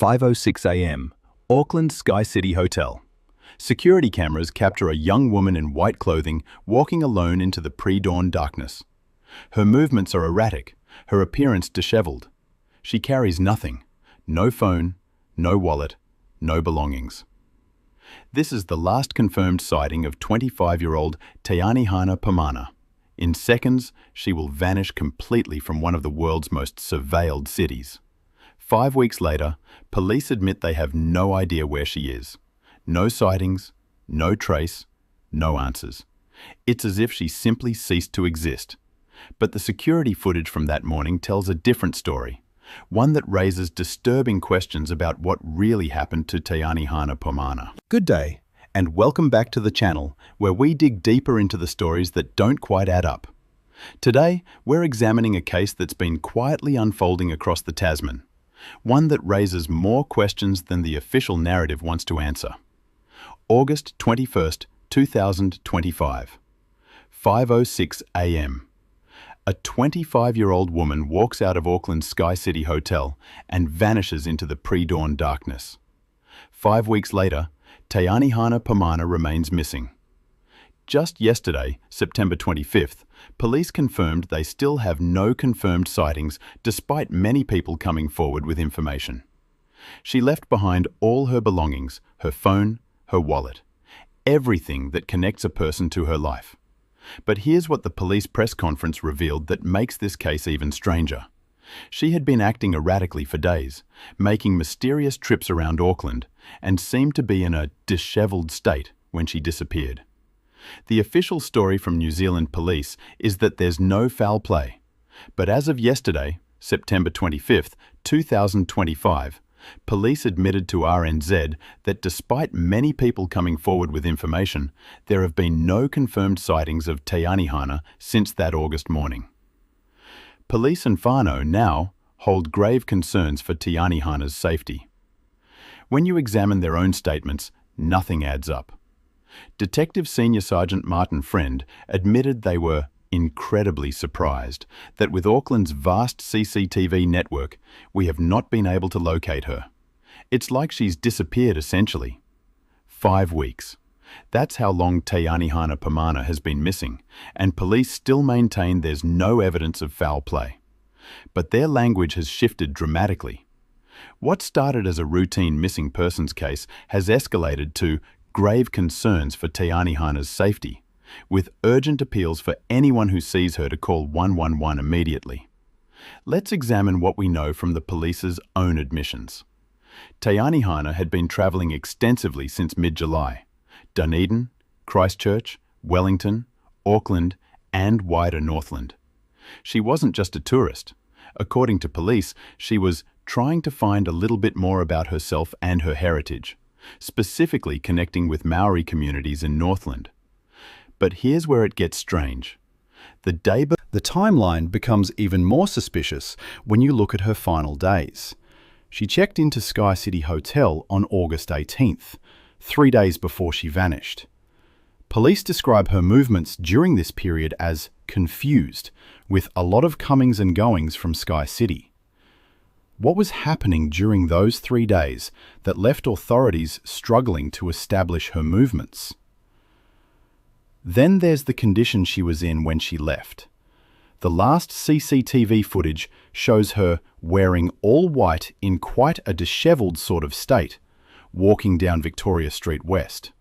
5:06 a.m., Auckland SkyCity Hotel. Security cameras capture a young woman in white clothing walking alone into the pre-dawn darkness. Her movements are erratic, her appearance disheveled. She carries nothing. No phone, no wallet, no belongings. This is the last confirmed sighting of 25-year-old Anihana Pomana. In seconds, she will vanish completely from one of the world's most surveilled cities. 5 weeks later, police admit they have no idea where she is. No sightings, no trace, no answers. It's as if she simply ceased to exist. But the security footage from that morning tells a different story, one that raises disturbing questions about what really happened to Anihana Pomana. Good day, and welcome back to the channel, where we dig deeper into the stories that don't quite add up. Today, we're examining a case that's been quietly unfolding across the Tasman, one that raises more questions than the official narrative wants to answer. August 21st, 2025, 5:06 a.m. A 25-year-old woman walks out of Auckland's SkyCity Hotel and vanishes into the pre-dawn darkness. 5 weeks later, Anihana Pomana remains missing. Just yesterday, September 25th, police confirmed they still have no confirmed sightings despite many people coming forward with information. She left behind all her belongings, her phone, her wallet, everything that connects a person to her life. But here's what the police press conference revealed that makes this case even stranger. She had been acting erratically for days, making mysterious trips around Auckland, and seemed to be in a disheveled state when she disappeared. The official story from New Zealand police is that there's no foul play. But as of yesterday, September 25th, 2025, police admitted to RNZ that despite many people coming forward with information, there have been no confirmed sightings of Anihana since that August morning. Police and whānau now hold grave concerns for Anihana's safety. When you examine their own statements, nothing adds up. Detective Senior Sergeant Martin Friend admitted they were incredibly surprised that with Auckland's vast CCTV network, we have not been able to locate her. It's like she's disappeared essentially. 5 weeks. That's how long Anihana Pomana has been missing, and police still maintain there's no evidence of foul play. But their language has shifted dramatically. What started as a routine missing persons case has escalated to grave concerns for Anihana's safety, with urgent appeals for anyone who sees her to call 111 immediately. Let's examine what we know from the police's own admissions. Anihana had been travelling extensively since mid-July. Dunedin, Christchurch, Wellington, Auckland, and wider Northland. She wasn't just a tourist. According to police, she was trying to find a little bit more about herself and her heritage, specifically connecting with Māori communities in Northland. But here's where it gets strange. The timeline becomes even more suspicious when you look at her final days. She checked into SkyCity Hotel on August 18th, 3 days before she vanished. Police describe her movements during this period as confused, with a lot of comings and goings from SkyCity. What was happening during those 3 days that left authorities struggling to establish her movements? Then there's the condition she was in when she left. The last CCTV footage shows her wearing all white in quite a disheveled sort of state, walking down Victoria Street West.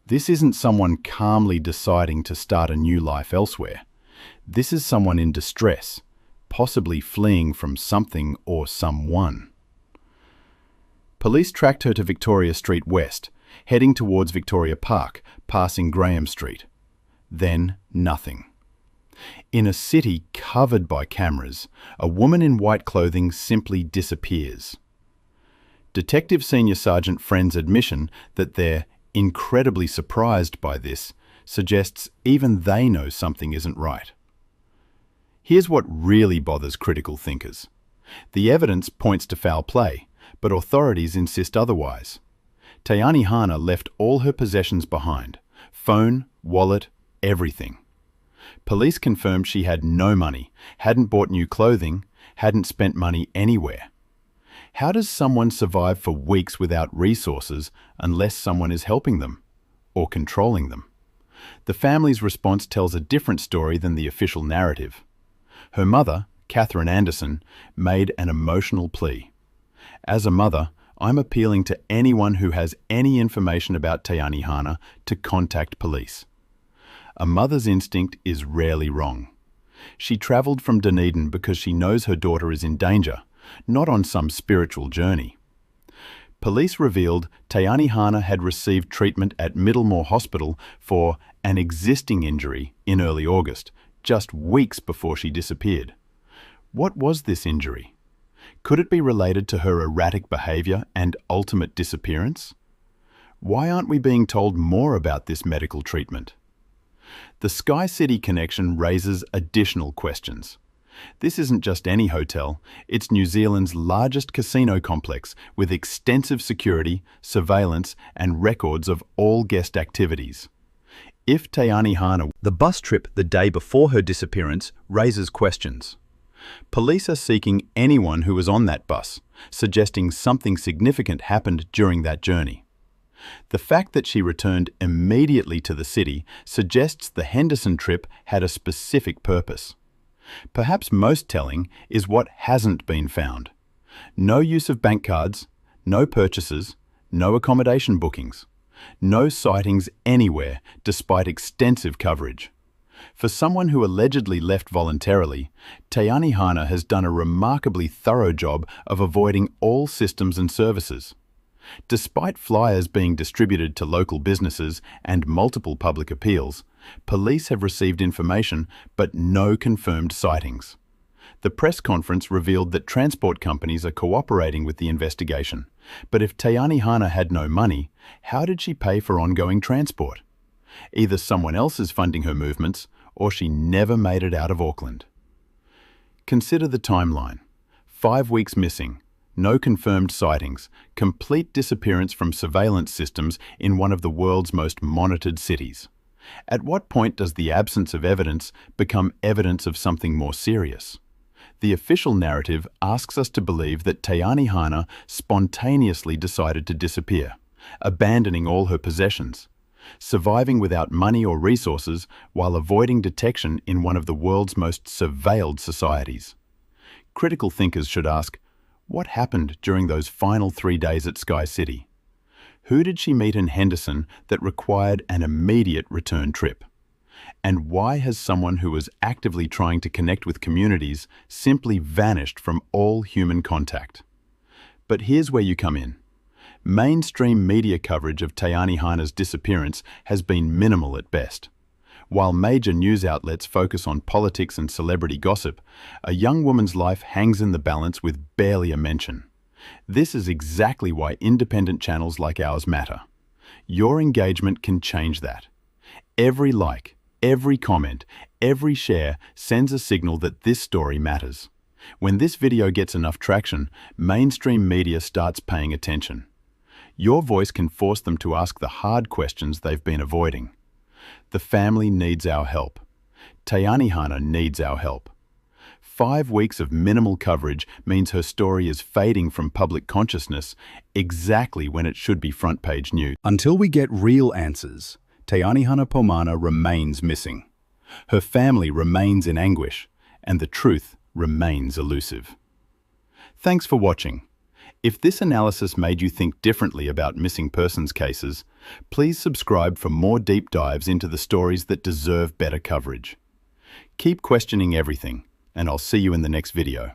This isn't someone calmly deciding to start a new life elsewhere. This is someone in distress, possibly fleeing from something or someone. Police tracked her to Victoria Street West, heading towards Victoria Park, passing Graham Street. Then nothing. In a city covered by cameras, a woman in white clothing simply disappears. Detective Senior Sergeant Friend's admission that they're incredibly surprised by this suggests even they know something isn't right. Here's what really bothers critical thinkers. The evidence points to foul play, but authorities insist otherwise. Anihana left all her possessions behind: phone, wallet, everything. Police confirmed she had no money, hadn't bought new clothing, hadn't spent money anywhere. How does someone survive for weeks without resources unless someone is helping them or controlling them? The family's response tells a different story than the official narrative. Her mother, Catherine Anderson, made an emotional plea. As a mother, I'm appealing to anyone who has any information about Te Anihana to contact police. A mother's instinct is rarely wrong. She travelled from Dunedin because she knows her daughter is in danger, not on some spiritual journey. Police revealed Te Anihana had received treatment at Middlemore Hospital for an existing injury in early August, just weeks before she disappeared. What was this injury? Could it be related to her erratic behaviour and ultimate disappearance? Why aren't we being told more about this medical treatment? The SkyCity connection raises additional questions. This isn't just any hotel, it's New Zealand's largest casino complex with extensive security, surveillance and records of all guest activities. If Te Anihana, the bus trip the day before her disappearance raises questions. Police are seeking anyone who was on that bus, suggesting something significant happened during that journey. The fact that she returned immediately to the city suggests the Henderson trip had a specific purpose. Perhaps most telling is what hasn't been found. No use of bank cards, no purchases, no accommodation bookings, no sightings anywhere despite extensive coverage. For someone who allegedly left voluntarily, Te Anihana has done a remarkably thorough job of avoiding all systems and services. Despite flyers being distributed to local businesses and multiple public appeals, police have received information but no confirmed sightings. The press conference revealed that transport companies are cooperating with the investigation. But if Te Anihana had no money, how did she pay for ongoing transport? Either someone else is funding her movements, or she never made it out of Auckland. Consider the timeline. 5 weeks missing, no confirmed sightings, complete disappearance from surveillance systems in one of the world's most monitored cities. At what point does the absence of evidence become evidence of something more serious? The official narrative asks us to believe that Te Anihana spontaneously decided to disappear, abandoning all her possessions, surviving without money or resources while avoiding detection in one of the world's most surveilled societies. Critical thinkers should ask, what happened during those final 3 days at SkyCity? Who did she meet in Henderson that required an immediate return trip? And why has someone who was actively trying to connect with communities simply vanished from all human contact? But here's where you come in. Mainstream media coverage of Te Anihana's disappearance has been minimal at best. While major news outlets focus on politics and celebrity gossip, a young woman's life hangs in the balance with barely a mention. This is exactly why independent channels like ours matter. Your engagement can change that. Every like, every comment, every share sends a signal that this story matters. When this video gets enough traction, mainstream media starts paying attention. Your voice can force them to ask the hard questions they've been avoiding. The family needs our help. Te Anihana needs our help. 5 weeks of minimal coverage means her story is fading from public consciousness exactly when it should be front-page news. Until we get real answers, Te Anihana Pomana remains missing. Her family remains in anguish, and the truth remains elusive. Thanks for watching. If this analysis made you think differently about missing persons cases, please subscribe for more deep dives into the stories that deserve better coverage. Keep questioning everything, and I'll see you in the next video.